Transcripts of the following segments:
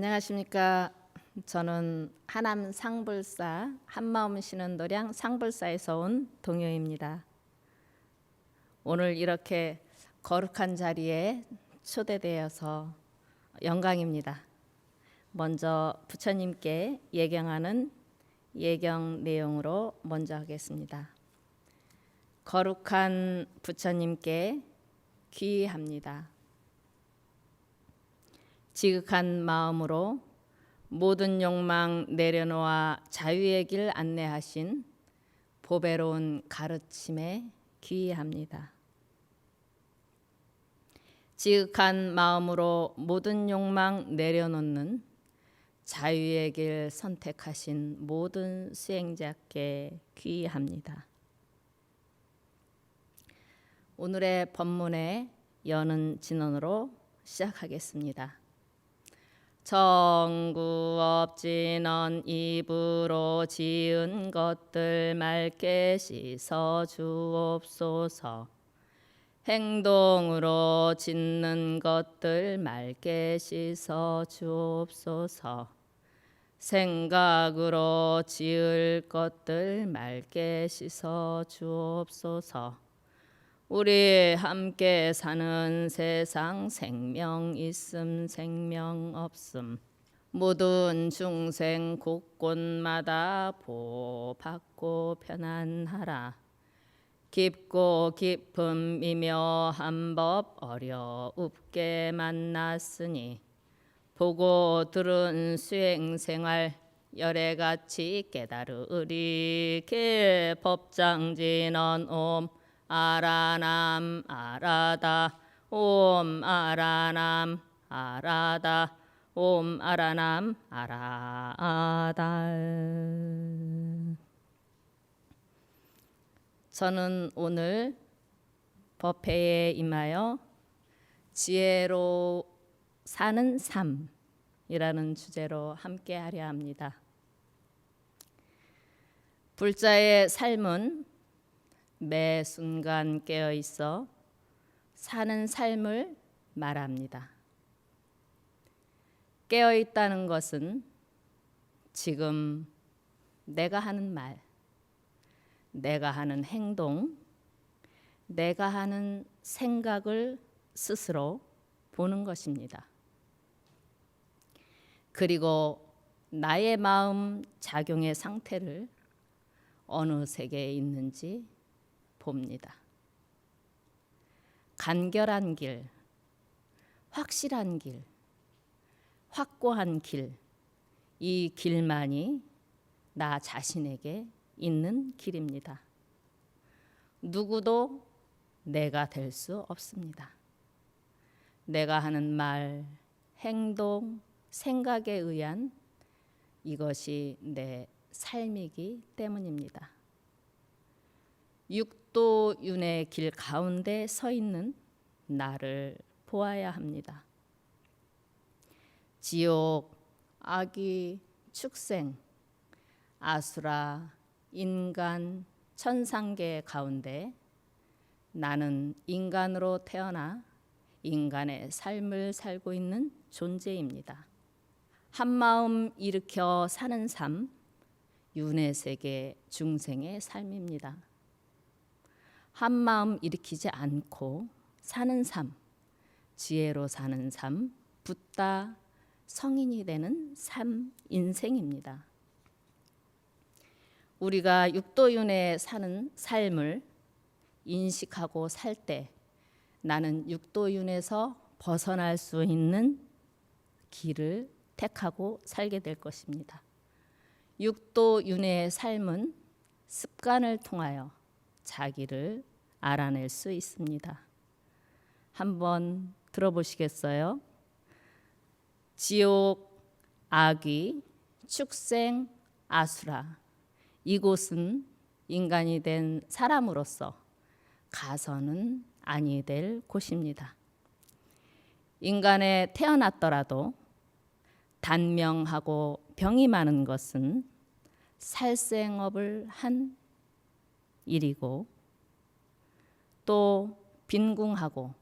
안녕하십니까. 저는 하남 상불사 한마음 쉬는 도량 상불사에서 온 동효입니다. 오늘 이렇게 거룩한 자리에 초대되어서 영광입니다. 먼저 부처님께 예경하는 예경 내용으로 먼저 하겠습니다. 거룩한 부처님께 귀의합니다. 지극한 마음으로 모든 욕망 내려놓아 자유의 길 안내하신 보배로운 가르침에 귀의합니다. 지극한 마음으로 모든 욕망 내려놓는 자유의 길 선택하신 모든 수행자께 귀의합니다. 오늘의 법문의 여는 진언으로 시작하겠습니다. 정구업진언 입으로 지은 것들 맑게 씻어 주옵소서. 행동으로 짓는 것들 맑게 씻어 주옵소서. 생각으로 지을 것들 맑게 씻어 주옵소서. 우리 함께 사는 세상 생명 있음 생명 없음 모든 중생 곳곳마다 보호받고 편안하라. 깊고 깊음 미묘한 법 어려웁게 만났으니 보고 들은 수행생활 열애같이 깨달으리. 법장진언 옴 아라남 아라다 옴 아라남 아라다 옴 아라남 아라다. 저는 오늘 법회에 임하여 지혜로 사는 삶이라는 주제로 함께 하려 합니다. 불자의 삶은 매 순간 깨어 있어 사는 삶을 말합니다. 깨어 있다는 것은 지금 내가 하는 말, 내가 하는 행동, 내가 하는 생각을 스스로 보는 것입니다. 그리고 나의 마음 작용의 상태를 어느 세계에 있는지 봅니다. 간결한 길, 확실한 길, 확고한 길, 이 길만이 나 자신에게 있는 길입니다. 누구도 내가 될 수 없습니다. 내가 하는 말, 행동, 생각에 의한 이것이 내 삶이기 때문입니다. 육도윤의 길 가운데 서 있는 나를 보아야 합니다. 지옥, 악귀, 축생, 아수라, 인간, 천상계 가운데 나는 인간으로 태어나 인간의 삶을 살고 있는 존재입니다. 한마음 일으켜 사는 삶, 윤회 세계 중생의 삶입니다. 한마음 일으키지 않고 사는 삶, 지혜로 사는 삶, 붓다 성인이 되는 삶, 인생입니다. 우리가 육도윤회에 사는 삶을 인식하고 살 때 나는 육도윤에서 벗어날 수 있는 길을 택하고 살게 될 것입니다. 육도윤회의 삶은 습관을 통하여 자기를 알아낼 수 있습니다. 한번 들어보시겠어요? 지옥, 악귀, 축생, 아수라, 이곳은 인간이 된 사람으로서 가서는 아니 될 곳입니다. 인간에 태어났더라도 단명하고 병이 많은 것은 살생업을 한 일이고 또 빈궁하고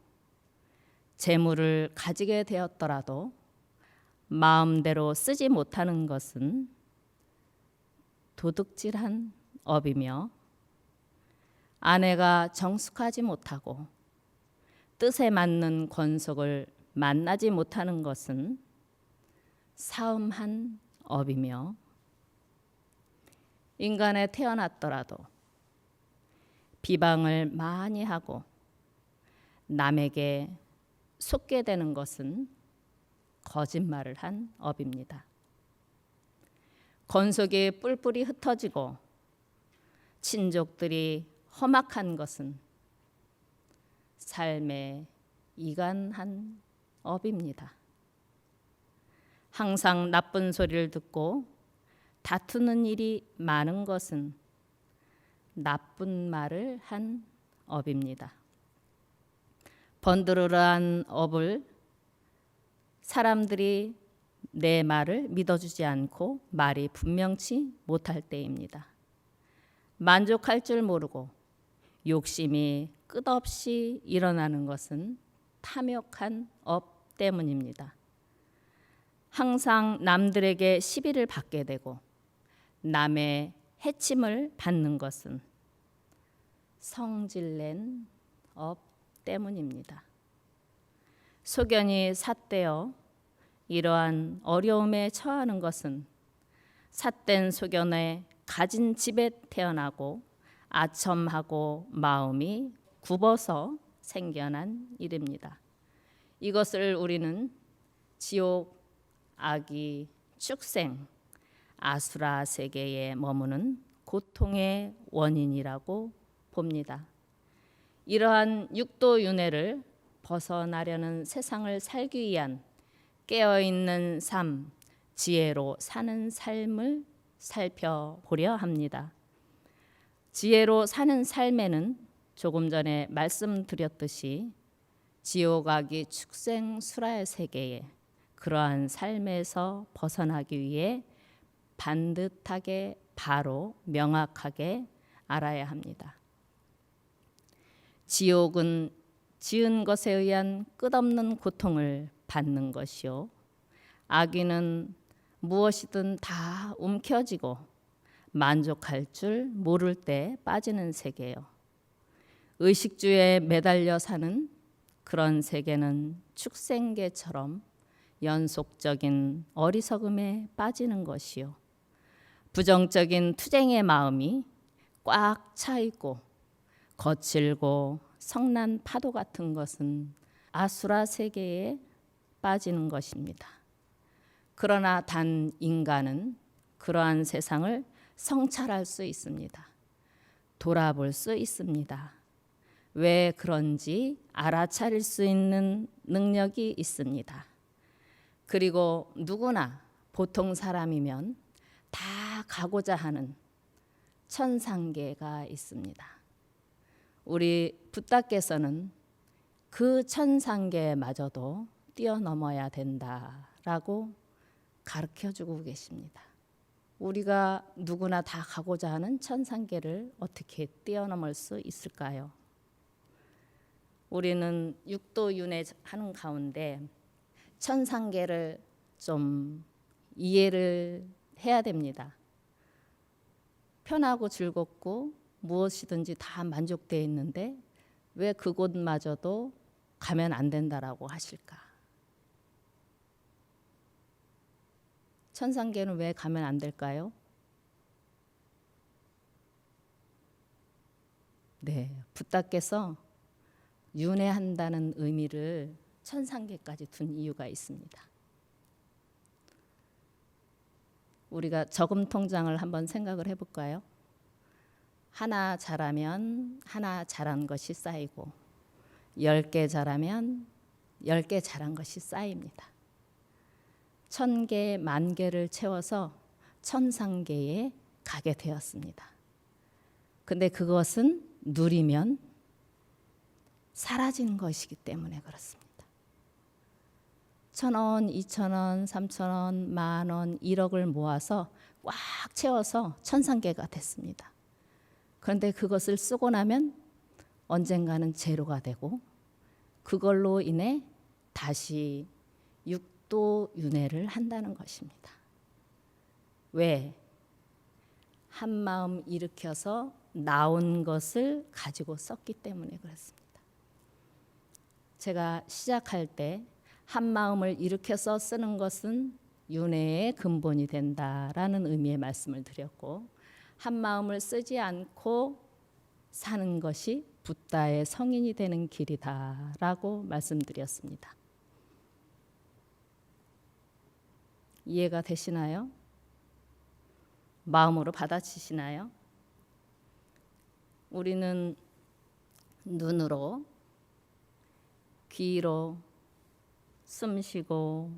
재물을 가지게 되었더라도 마음대로 쓰지 못하는 것은 도둑질한 업이며, 아내가 정숙하지 못하고 뜻에 맞는 권속을 만나지 못하는 것은 사음한 업이며, 인간에 태어났더라도 비방을 많이 하고 남에게 속게 되는 것은 거짓말을 한 업입니다. 권속이 뿔뿔이 흩어지고 친족들이 험악한 것은 삶에 이간한 업입니다. 항상 나쁜 소리를 듣고 다투는 일이 많은 것은 나쁜 말을 한 업입니다. 번드르르한 업을 사람들이 내 말을 믿어주지 않고 말이 분명치 못할 때입니다. 만족할 줄 모르고 욕심이 끝없이 일어나는 것은 탐욕한 업 때문입니다. 항상 남들에게 시비를 받게 되고 남의 해침을 받는 것은 성질낸 업 때문입니다. 소견이 삿되어 이러한 어려움에 처하는 것은 삿된 소견에 가진 집에 태어나고 아첨하고 마음이 굽어서 생겨난 일입니다. 이것을 우리는 지옥, 악의, 축생, 아수라 세계에 머무는 고통의 원인이라고 봅니다. 이러한 육도윤회를 벗어나려는 세상을 살기 위한 깨어있는 삶, 지혜로 사는 삶을 살펴보려 합니다. 지혜로 사는 삶에는 조금 전에 말씀드렸듯이 지옥, 악의, 축생, 수라의 세계에 그러한 삶에서 벗어나기 위해 반듯하게 바로 명확하게 알아야 합니다. 지옥은 지은 것에 의한 끝없는 고통을 받는 것이요, 악의는 무엇이든 다 움켜쥐고 만족할 줄 모를 때 빠지는 세계요, 의식주에 매달려 사는 그런 세계는 축생계처럼 연속적인 어리석음에 빠지는 것이요, 부정적인 투쟁의 마음이 꽉 차 있고 거칠고 성난 파도 같은 것은 아수라 세계에 빠지는 것입니다. 그러나 단 인간은 그러한 세상을 성찰할 수 있습니다. 돌아볼 수 있습니다. 왜 그런지 알아차릴 수 있는 능력이 있습니다. 그리고 누구나 보통 사람이면 다 가고자 하는 천상계가 있습니다. 우리 붓다께서는 그 천상계마저도 뛰어넘어야 된다라고 가르쳐주고 계십니다. 우리가 누구나 다 가고자 하는 천상계를 어떻게 뛰어넘을 수 있을까요? 우리는 육도윤회하는 가운데 천상계를 좀 이해를 해야 됩니다. 편하고 즐겁고 무엇이든지 다 만족되어 있는데 왜 그곳마저도 가면 안 된다라고 하실까? 천상계는 왜 가면 안 될까요? 네, 붓다께서 윤회한다는 의미를 천상계까지 둔 이유가 있습니다. 우리가 저금 통장을 한번 생각을 해볼까요? 하나 자라면 하나 자란 것이 쌓이고 10개 자라면 10개 자란 것이 쌓입니다. 1000개, 10,000개를 채워서 천상계에 가게 되었습니다. 근데 그것은 누리면 사라지는 것이기 때문에 그렇습니다. 1,000원, 2,000원, 3,000원, 10,000원, 1억을 모아서 꽉 채워서 천상계가 됐습니다. 그런데 그것을 쓰고 나면 언젠가는 제로가 되고 그걸로 인해 다시 육도윤회를 한다는 것입니다. 왜? 한 마음 일으켜서 나온 것을 가지고 썼기 때문에 그렇습니다. 제가 시작할 때 한 마음을 일으켜서 쓰는 것은 윤회의 근본이 된다라는 의미의 말씀을 드렸고, 한 마음을 쓰지 않고 사는 것이 붓다의 성인이 되는 길이다라고 말씀드렸습니다. 이해가 되시나요? 마음으로 받아치시나요? 우리는 눈으로, 귀로 숨쉬고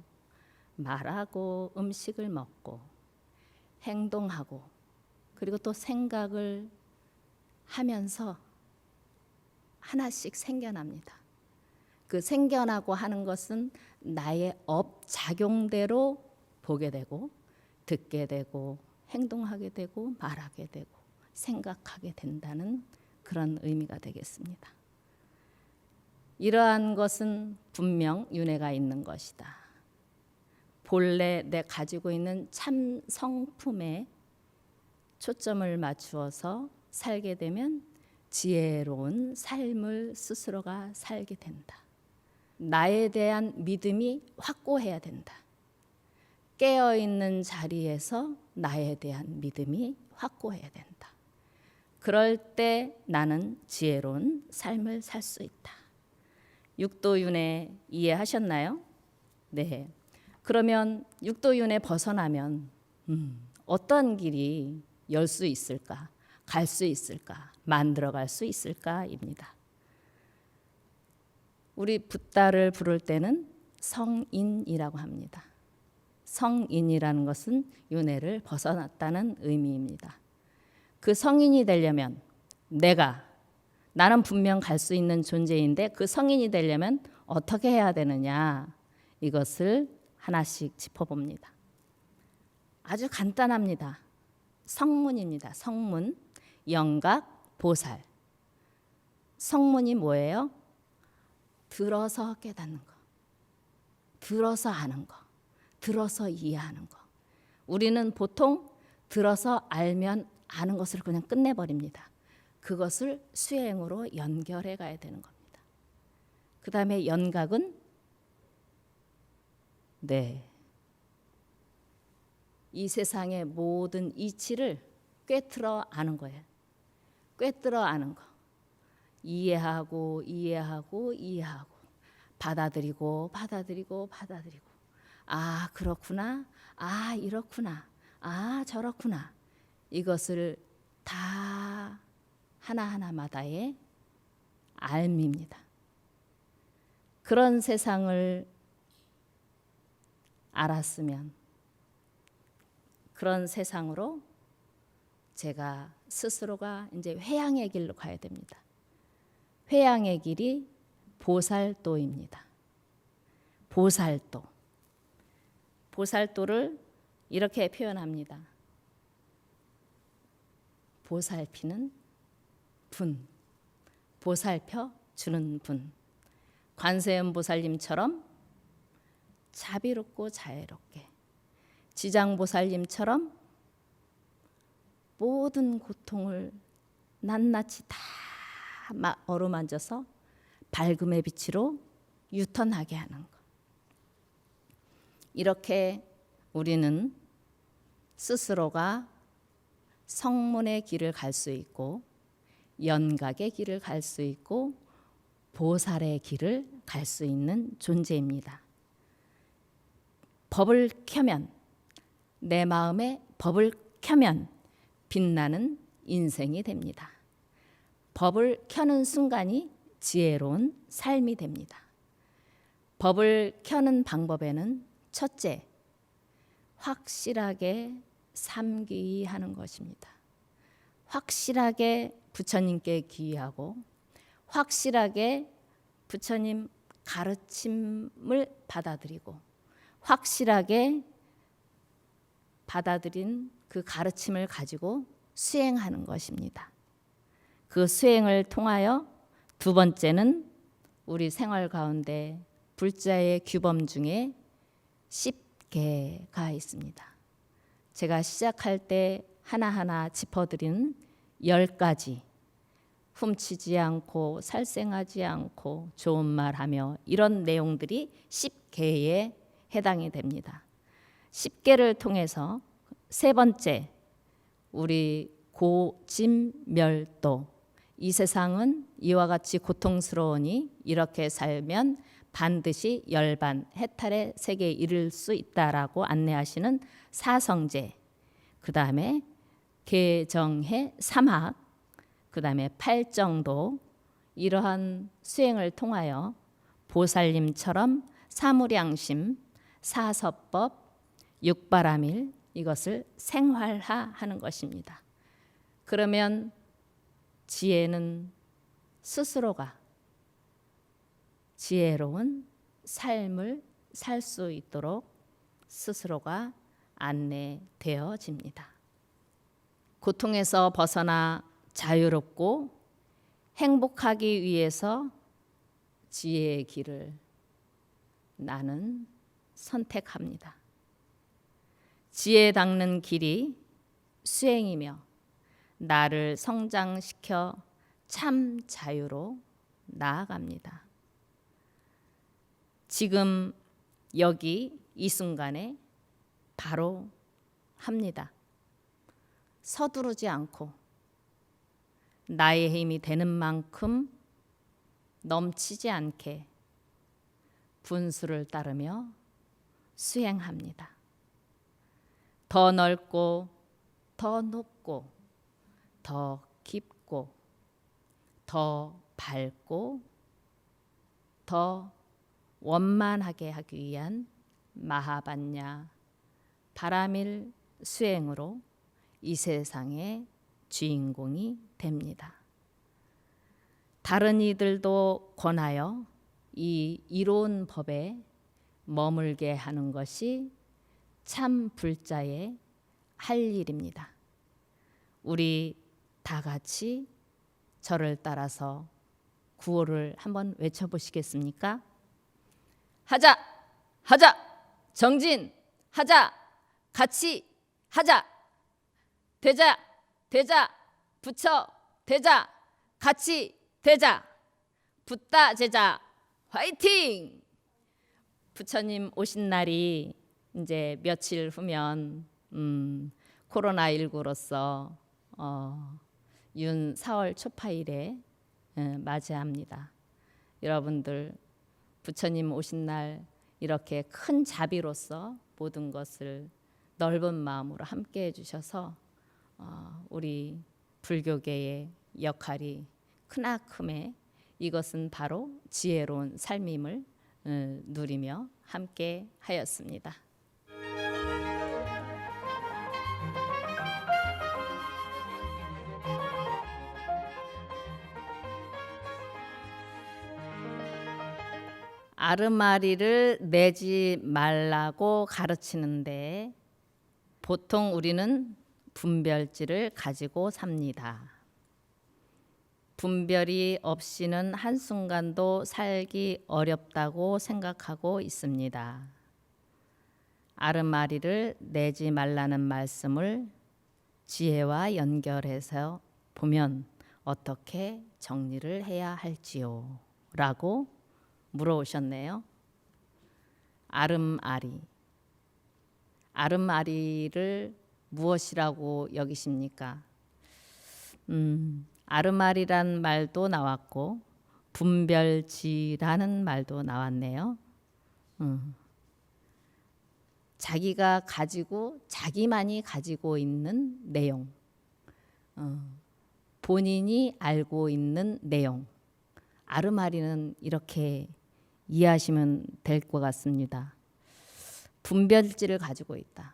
말하고 음식을 먹고 행동하고 그리고 또 생각을 하면서 하나씩 생겨납니다. 그 생겨나고 하는 것은 나의 업작용대로 보게 되고 듣게 되고 행동하게 되고 말하게 되고 생각하게 된다는 그런 의미가 되겠습니다. 이러한 것은 분명 윤회가 있는 것이다. 본래 내 가지고 있는 참 성품에 초점을 맞추어서 살게 되면 지혜로운 삶을 스스로가 살게 된다. 나에 대한 믿음이 확고해야 된다. 깨어있는 자리에서 나에 대한 믿음이 확고해야 된다. 그럴 때 나는 지혜로운 삶을 살 수 있다. 육도윤회 이해하셨나요? 네. 그러면 육도윤회 벗어나면 어떤 길이 열 수 있을까? 갈 수 있을까? 만들어갈 수 있을까입니다. 우리 붓다를 부를 때는 성인이라고 합니다. 성인이라는 것은 윤회를 벗어났다는 의미입니다. 그 성인이 되려면 나는 분명 갈 수 있는 존재인데 그 성인이 되려면 어떻게 해야 되느냐, 이것을 하나씩 짚어봅니다. 아주 간단합니다. 성문입니다. 성문, 영각, 보살. 성문이 뭐예요? 들어서 깨닫는 거, 들어서 아는 거, 들어서 이해하는 거. 우리는 보통 들어서 알면 아는 것을 그냥 끝내버립니다. 그것을 수행으로 연결해 가야 되는 겁니다. 그 다음에 연각은 이 세상의 모든 이치를 꿰뚫어 아는 거예요. 꿰뚫어 아는 거. 이해하고 받아들이고 아 그렇구나, 아 이렇구나, 아 저렇구나. 이것을 다 하나하나마다의 알미입니다. 그런 세상을 알았으면 그런 세상으로 제가 스스로가 이제 회양의 길로 가야 됩니다. 회양의 길이 보살도입니다. 보살도. 보살도를 이렇게 표현합니다. 보살피는 분, 보살펴 주는 분. 관세음 보살님처럼 자비롭고 자애롭게, 지장보살님처럼 모든 고통을 낱낱이 다 어루만져서 밝음의 빛으로 유턴하게 하는 것. 이렇게 우리는 스스로가 성문의 길을 갈 수 있고 연각의 길을 갈 수 있고 보살의 길을 갈 수 있는 존재입니다. 법을 켜면, 내 마음에 법을 켜면 빛나는 인생이 됩니다. 법을 켜는 순간이 지혜로운 삶이 됩니다. 법을 켜는 방법에는 첫째, 확실하게 삼귀하는 것입니다. 확실하게 부처님께 귀의하고 확실하게 부처님 가르침을 받아들이고 확실하게 받아들인 그 가르침을 가지고 수행하는 것입니다. 그 수행을 통하여 두 번째는 우리 생활 가운데 불자의 규범 중에 10개가 있습니다. 제가 시작할 때 하나하나 짚어드린 10가지, 훔치지 않고 살생하지 않고 좋은 말하며, 이런 내용들이 10개에 해당이 됩니다. 10개를 통해서 세 번째, 우리 고짐멸도, 이 세상은 이와 같이 고통스러우니 이렇게 살면 반드시 열반, 해탈의 세계에 이를 수 있다라고 안내하시는 사성제, 그 다음에 개정해 삼학, 그 다음에 팔정도, 이러한 수행을 통하여 보살님처럼 사무량심, 사서법, 육바라밀, 이것을 생활화하는 것입니다. 그러면 지혜는 스스로가 지혜로운 삶을 살 수 있도록 스스로가 안내되어집니다. 고통에서 벗어나 자유롭고 행복하기 위해서 지혜의 길을 나는 선택합니다. 지혜 닦는 길이 수행이며 나를 성장시켜 참 자유로 나아갑니다. 지금 여기 이 순간에 바로 합니다. 서두르지 않고 나의 힘이 되는 만큼 넘치지 않게 분수를 따르며 수행합니다. 더 넓고 더 높고 더 깊고 더 밝고 더 원만하게 하기 위한 마하반야 바라밀 수행으로 이 세상의 주인공이 됩니다. 다른 이들도 권하여 이 이로운 법에 머물게 하는 것이 참 불자의 할 일입니다. 우리 다 같이 저를 따라서 구호를 한번 외쳐보시겠습니까? 하자! 하자! 정진! 하자! 같이! 하자! 되자! 되자! 붙여! 되자! 같이! 되자! 붙다 제자! 화이팅! 부처님 오신 날이 이제 며칠 후면 코로나19로서 윤 4월 초파일에 맞이합니다. 여러분들 부처님 오신 날 이렇게 큰 자비로서 모든 것을 넓은 마음으로 함께 해주셔서 우리 불교계의 역할이 크나큼에 이것은 바로 지혜로운 삶임을 누리며 함께 하였습니다. 아르마리를 내지 말라고 가르치는데 보통 우리는 분별지를 가지고 삽니다. 분별이 없이는 한순간도 살기 어렵다고 생각하고 있습니다. 아르마리를 내지 말라는 말씀을 지혜와 연결해서 보면 어떻게 정리를 해야 할지요? 라고 물어오셨네요. 아름아리. 아름아리를 무엇이라고 여기십니까? 아름아리란 말도 나왔고 분별지라는 말도 나왔네요. 자기가 가지고 자기만이 가지고 있는 내용, 본인이 알고 있는 내용, 아르마리는 이렇게 이해하시면 될 것 같습니다. 분별지를 가지고 있다.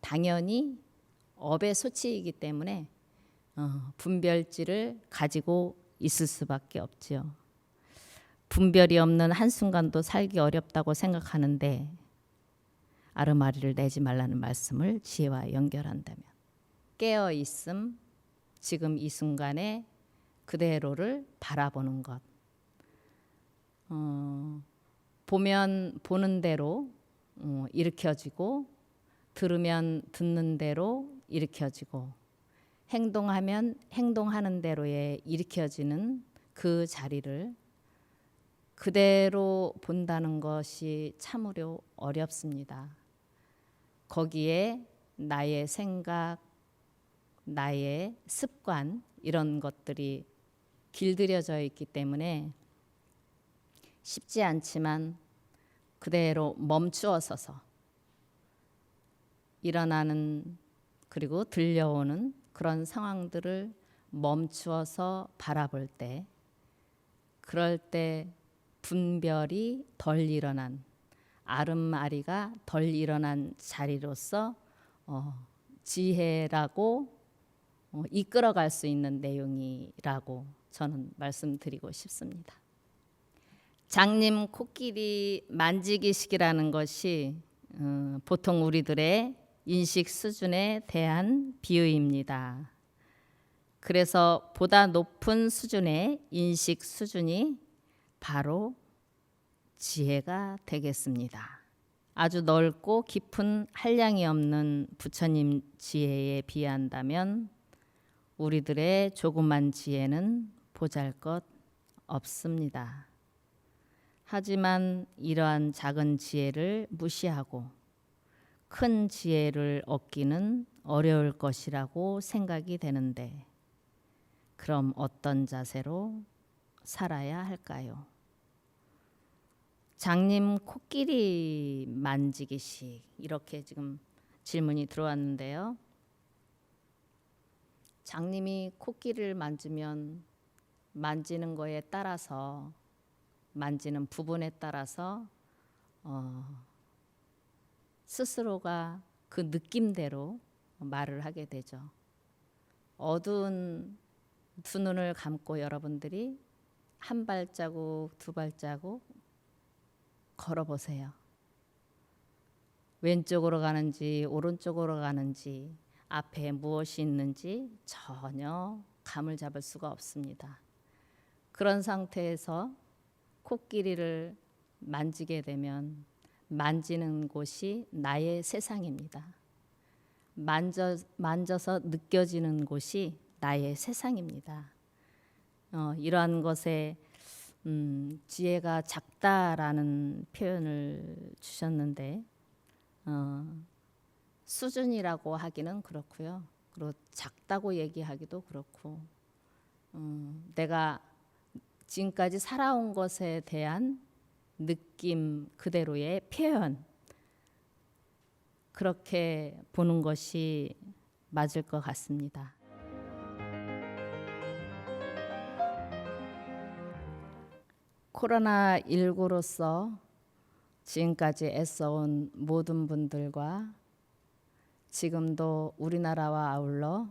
당연히 업의 소치이기 때문에 분별지를 가지고 있을 수밖에 없지요. 분별이 없는 한순간도 살기 어렵다고 생각하는데 아르마리를 내지 말라는 말씀을 지혜와 연결한다면 깨어 있음, 지금 이 순간에 그대로를 바라보는 것. 보면 보는 대로 일으켜지고, 들으면 듣는 대로 일으켜지고, 행동하면 행동하는 대로에 일으켜지는 그 자리를 그대로 본다는 것이 참으로 어렵습니다. 거기에 나의 생각, 나의 습관 이런 것들이 길들여져 있기 때문에 쉽지 않지만 그대로 멈추어 서서 일어나는 그리고 들려오는 그런 상황들을 멈추어서 바라볼 때, 그럴 때 분별이 덜 일어난, 아름아리가 덜 일어난 자리로서 지혜라고 이끌어갈 수 있는 내용이라고 저는 말씀드리고 싶습니다. 장님 코끼리 만지기식이라는 것이 보통 우리들의 인식 수준에 대한 비유입니다. 그래서 보다 높은 수준의 인식 수준이 바로 지혜가 되겠습니다. 아주 넓고 깊은 한량이 없는 부처님 지혜에 비한다면 우리들의 조그만 지혜는 보잘것 없습니다. 하지만 이러한 작은 지혜를 무시하고 큰 지혜를 얻기는 어려울 것이라고 생각이 되는데, 그럼 어떤 자세로 살아야 할까요? 장님 코끼리 만지기식, 이렇게 지금 질문이 들어왔는데요. 장님이 코끼리를 만지면 만지는 거에 따라서, 만지는 부분에 따라서 스스로가 그 느낌대로 말을 하게 되죠. 어두운 두 눈을 감고 여러분들이 한 발자국, 두 발자국 걸어보세요. 왼쪽으로 가는지 오른쪽으로 가는지 앞에 무엇이 있는지 전혀 감을 잡을 수가 없습니다. 그런 상태에서 코끼리를 만지게 되면 만지는 곳이 나의 세상입니다. 만져서 느껴지는 곳이 나의 세상입니다. 이러한 것에 지혜가 작다라는 표현을 주셨는데, 수준이라고 하기는 그렇고요. 그리고 작다고 얘기하기도 그렇고, 내가 지금까지 살아온 것에 대한 느낌 그대로의 표현, 그렇게 보는 것이 맞을 것 같습니다. 코로나19로서 지금까지 애써온 모든 분들과 지금도 우리나라와 아울러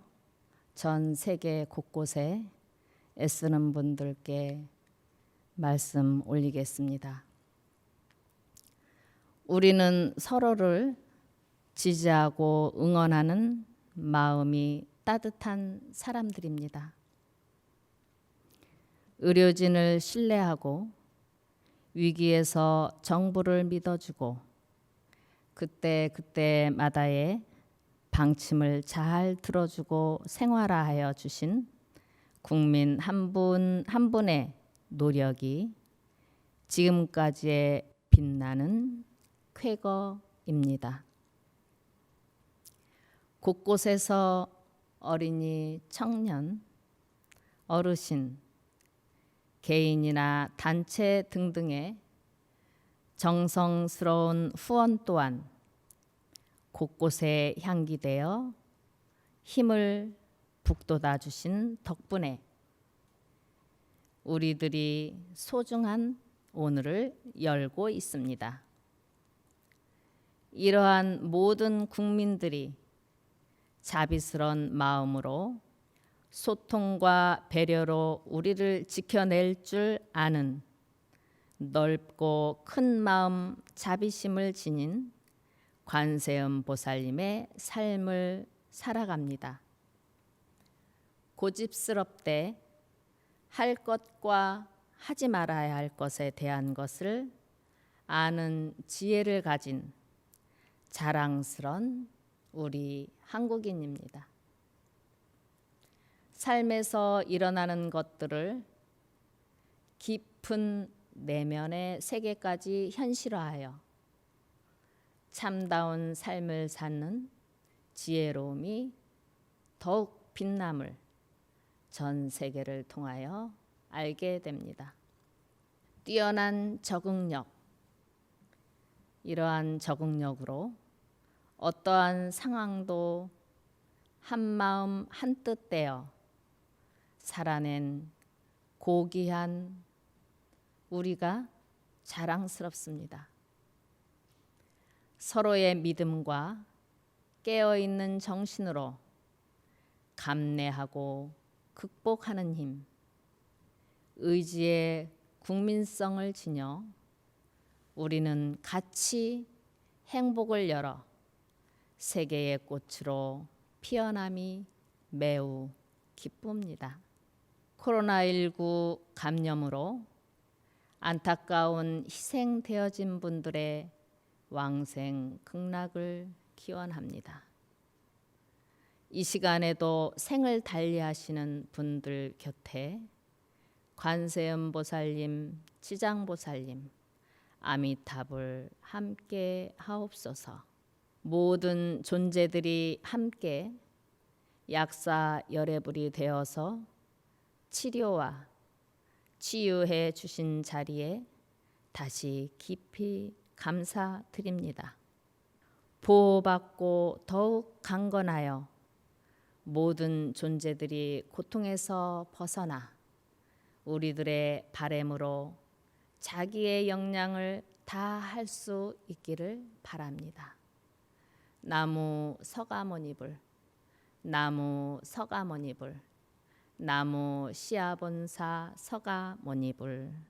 전 세계 곳곳에 애쓰는 분들께 말씀 올리겠습니다. 우리는 서로를 지지하고 응원하는 마음이 따뜻한 사람들입니다. 의료진을 신뢰하고 위기에서 정부를 믿어주고 그때마다의 방침을 잘 들어주고 생활화하여 주신 국민 한 분 한 분의 노력이 지금까지의 빛나는 쾌거입니다. 곳곳에서 어린이, 청년, 어르신, 개인이나 단체 등등의 정성스러운 후원 또한 곳곳에 향기되어 힘을 북돋아 주신 덕분에 우리들이 소중한 오늘을 열고 있습니다. 이러한 모든 국민들이 자비스러운 마음으로 소통과 배려로 우리를 지켜낼 줄 아는 넓고 큰 마음 자비심을 지닌 관세음 보살님의 삶을 살아갑니다. 고집스럽되 할 것과 하지 말아야 할 것에 대한 것을 아는 지혜를 가진 자랑스런 우리 한국인입니다. 삶에서 일어나는 것들을 깊은 내면의 세계까지 현실화하여 참다운 삶을 사는 지혜로움이 더욱 빛남을 전 세계를 통하여 알게 됩니다. 뛰어난 적응력, 이러한 적응력으로 어떠한 상황도 한마음 한뜻 되어 살아낸 고귀한 우리가 자랑스럽습니다. 서로의 믿음과 깨어있는 정신으로 감내하고 극복하는 힘, 의지의 국민성을 지녀 우리는 같이 행복을 열어 세계의 꽃으로 피어남이 매우 기쁩니다. 코로나19 감염으로 안타까운 희생되어진 분들의 왕생 극락을 기원합니다. 이 시간에도 생을 달리하시는 분들 곁에 관세음보살님, 지장보살님, 아미타불 함께 하옵소서. 모든 존재들이 함께 약사 열애불이 되어서 치료와 치유해 주신 자리에 다시 깊이 감사드립니다. 보호받고 더욱 강건하여 모든 존재들이 고통에서 벗어나 우리들의 바램으로 자기의 역량을 다할 수 있기를 바랍니다. 나무 서가모니불, 나무 서가모니불, 나무 시아본사 서가모니불.